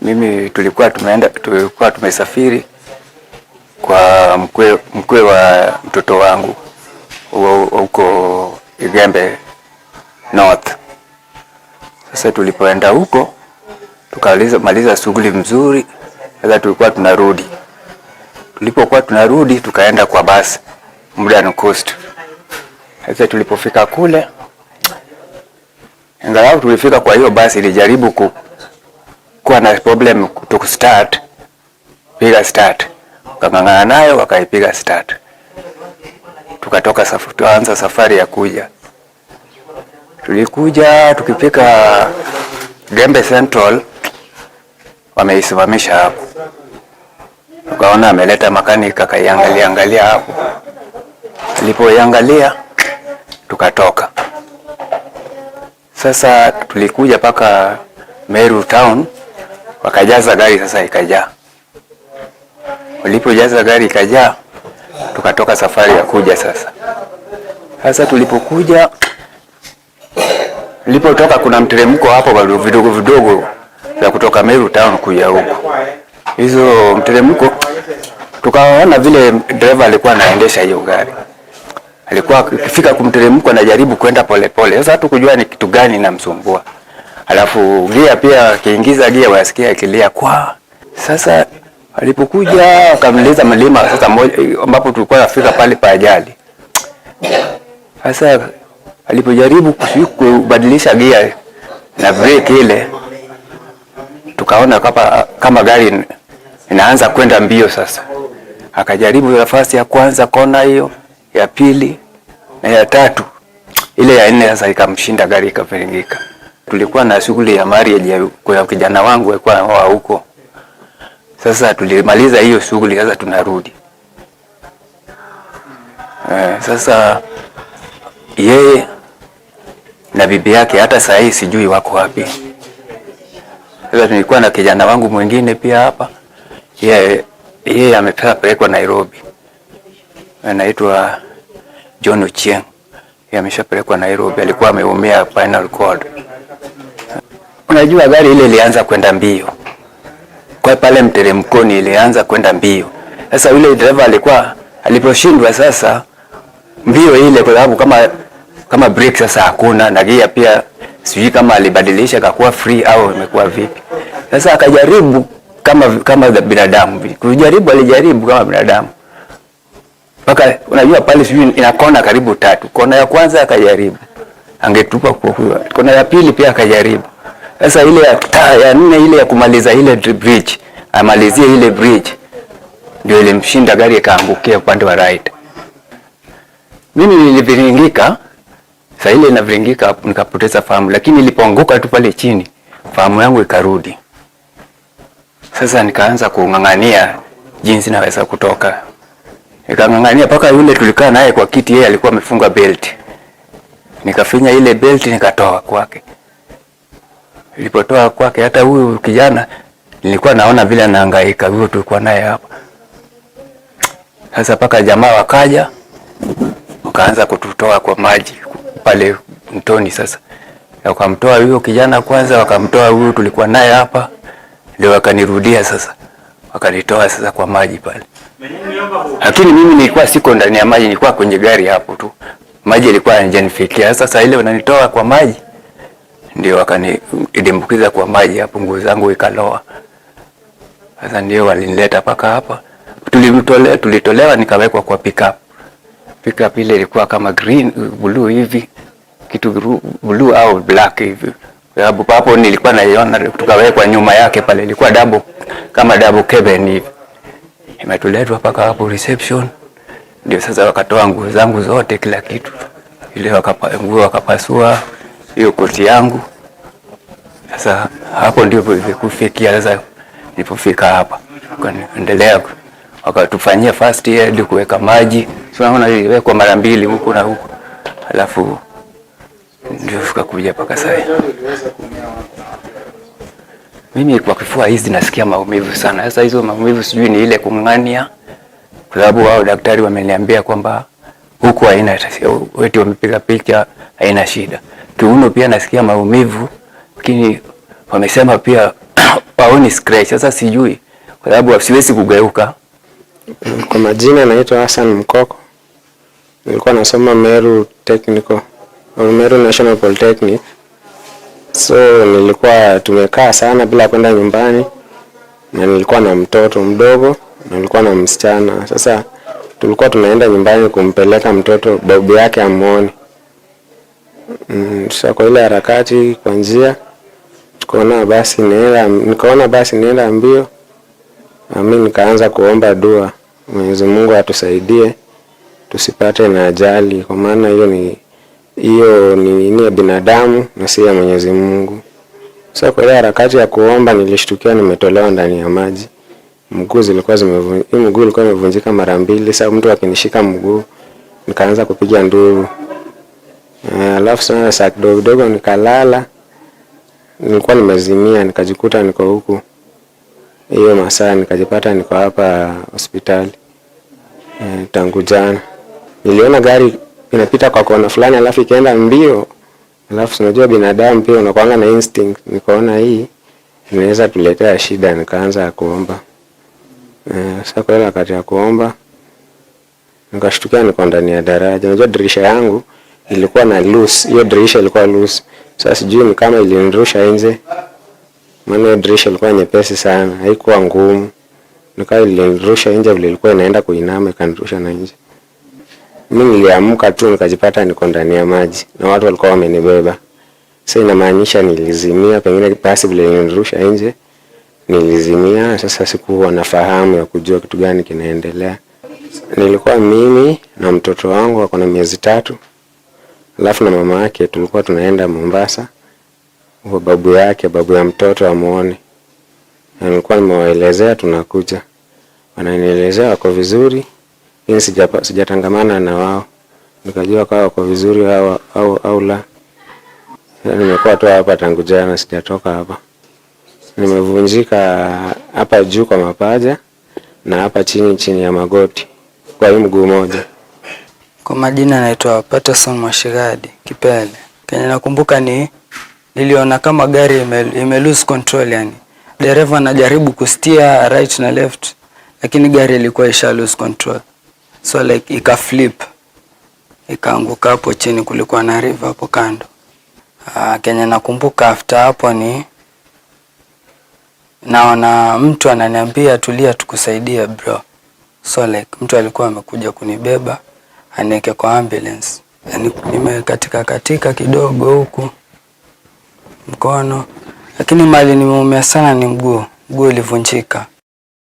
Mimi tulikuwa tumesafiri kwa mkwe wa mtoto wangu huko Igembe North. Sasa tulipoenda huko tukamaliza shughuli mzuri. Sasa tulikuwa tunarudi. Tulipokuwa tunarudi tukaenda kwa basi Modern Coast. Sasa tulipofika kule, ingalau tulifika kwa hiyo basi ilijaribu kuwa na problem to start, piga start. Wakang'ang'ana nayo wakaipiga start. Tukatoka tuanza safari ya kuja. Tulikuja tukifika Gembe Central, wameisimamisha hapo. Tukaona ameleta makanika kaiangalia hapo. Alipoiangalia tukatoka. Sasa tulikuja paka Meru Town, wakajaza gari sasa ikajaa. Walipojaza gari ikajaa, tukatoka safari ya kuja sasa. Sasa tulipotoka kuna mteremko hapo bado vidogo za kutoka Meru Town kuja huko. Hizo mteremko tukaona vile driver alikuwa anaendesha hiyo gari. Alikuwa akifika kumteremko anajaribu kwenda polepole. Sasa hatukujua ni kitu gani inamsumbua. Alafu gia pia kiingiza gia wasikia akilia kwa. Sasa alipokuja akamaliza mlima sasa ambapo tulikuwa nafika pale pa ajali. Sasa alipojaribu kubadilisha gia na brake ile, tukaona kama gari inaanza kwenda mbio sasa. Akajaribu nafasi ya kwanza kona hiyo, ya pili na ya tatu. Ile ya nne sasa ikamshinda gari ikaviringika. Tulikuwa na shughuli ya marriage kwa kijana wangu alikuwa wa huko. Sasa tulimaliza hiyo shughuli, sasa tunarudi. Sasa yeye na bibi yake hata saa hii sijui wako wapi. Sasa nilikuwa na kijana wangu mwingine pia hapa. Yeye amepelekwa Nairobi. Anaitwa John Ochieng. Yeye ameshapelekwa Nairobi, alikuwa ameumia spinal cord. Unajua gari ile ilianza kwenda mbio. Kwa pale mteremkoni ilianza kwenda mbio. Sasa yule driver alikuwa aliposhindwa sasa mbio ile, kwa sababu kama brake sasa hakuna na gia pia sijui kama alibadilisha kakuwa free au imekuwa vipi. Sasa akajaribu kama binadamu. Alijaribu kama binadamu. Paka unajua pale sijui ina kona karibu 3. Kona ya kwanza akajaribu. Angetupa kwa huyo. Kona ya pili pia akajaribu. Sasa ile ya nne ile ya kumaliza ile bridge, amalizie ile bridge, ndio ilimshinda gari ikaangukia upande wa right. Mimi niliviringika, sasa ile inaviringika nikapoteza fahamu, lakini nilipoanguka tu pale chini, fahamu yangu ikarudi. Sasa nikaanza kung'ang'ania jinsi naweza kutoka. Nikang'ang'ania paka yule tulikaa naye kwa kiti, yeye alikuwa amefunga belt. Nikafinya ile belt nikatoa kwake. Nilipotoa kwake, hata huyu kijana nilikuwa naona vile anahangaika, huyo tulikuwa naye hapa. Sasa paka jamaa wakaja, wakaanza kututoa kwa maji pale mtoni. Sasa wakamtoa huyo kijana kwanza, wakamtoa huyo tulikuwa naye hapa, ndio wakanirudia sasa. Wakanitoa sasa kwa maji pale. Lakini mimi nilikuwa siko ndani ya maji, nilikuwa kwenye gari hapo tu. Maji yalikuwa yananifikia. Sasa ile wananitoa kwa maji, ndio wakanidimbukiza kwa maji hapo, nguo zangu ikaloa. Sasa ndio walinileta paka hapa. Tulitolewa nikawekwa kwa pickup. Pickup ile ilikuwa kama green, blue hivi. Kitu blue au black hivi. Sababu hapo nilikuwa naiona, tukawekwa nyuma yake pale, ilikuwa kama double cabin hivi. Imetuletwa paka hapo reception. Ndio sasa wakatoa nguo zangu zote, kila kitu. Ile wakapasua hiyo koti yangu. Sasa hapo ndio kufikia. Sasa nilipofika hapa kaendelea, wakatufanyia first aid, kuweka maji. Tunaona iliwekwa mara 2 huko na huko. Alafu ndio tukakuja paka sasa. Mimi kwa kifua hizi nasikia maumivu sana. Sasa hizo maumivu sijui ni ile kung'ang'ania, kwa sababu wao daktari wameniambia kwamba huku haina tatizo, wetu wamepiga picha haina shida. Kiuno pia nasikia maumivu, lakini wamesema pia hawaoni scratch. Sasa sijui kwa sababu siwezi kugeuka. Kwa majina naitwa Hassan Mkoko. Nilikuwa nasoma Meru Technical au Meru National Polytechnic. So nilikuwa tumekaa sana bila kwenda nyumbani, na nilikuwa na mtoto mdogo na nilikuwa na msichana. Sasa tulikuwa tunaenda nyumbani kumpeleka mtoto babu yake amuone. Sasa kwa ile harakati kwa njia nikaona basi nienda mbio. Mimi nikaanza kuomba dua, Mwenyezi Mungu atusaidie tusipate na ajali, kwa maana hiyo ni ya binadamu na si ya Mwenyezi Mungu. Sasa kwa ile harakati ya kuomba nilishtukia nimetolewa ndani ya maji. Mguu ilikuwa imevunjika mara 2. Sasa mtu akinishika mguu nikaanza kupiga nduru. Alafu sana saa kidogo nikalala. Nilikuwa nimezimia, nikajikuta niko huku. Hiyo masaa nikajipata niko hapa hospitali. Tangu jana niliona gari inapita kwa kona fulani, alafu ikaenda mbio. Alafu unajua binadamu pia unakuanga na instinct. Nikaona hii inaweza tuletea shida, nikaanza kuomba. Sasa kwa ile wakati ya kuomba nikashtukia niko ndani ya daraja. Unajua dirisha yangu ilikuwa na loose, hiyo dirisha ilikuwa loose. Sasa sijui ni kama ilinirusha nje, maana hiyo dirisha ilikuwa nyepesi sana, haikuwa ngumu. Nikaa ilinirusha nje vile ilikuwa inaenda kuinama, ikanirusha na nje. Mimi niliamka tu nikajipata niko ndani ya maji na watu walikuwa wamenibeba. Sasa inamaanisha nilizimia, pengine basi vile ilinirusha nje nilizimia. Sasa sikuwa na fahamu ya kujua kitu gani kinaendelea. Nilikuwa mimi na mtoto wangu ako na miezi 3. Alafu na mama yake tulikuwa tunaenda Mombasa kwa babu ya mtoto amuone. Na nilikuwa nimewaelezea tunakuja. Wananielezea wako vizuri, lakini sijatangamana na wao. Nikajua kama wako vizuri au la. Nimekuwa tu hapa tangu jana, sijatoka hapa. Nimevunjika hapa juu kwa mapaja na hapa chini ya magoti kwa hii mguu moja. Kwa majina naitwa Patterson Mashigadi Kipele. Kenya nakumbuka niliona kama gari ime lose control, yani dereva anajaribu kustia right na left, lakini gari ilikuwa isha lose control. So like ika flip, ikaanguka hapo chini, kulikuwa na river hapo kando. Kenya nakumbuka after hapo naona mtu ananiambia tulia tukusaidie bro. So like mtu alikuwa amekuja kunibeba aneke kwa ambulance. Yani nimekatika kidogo huku mkono, lakini mali nimeumia sana ni mguu ilivunjika.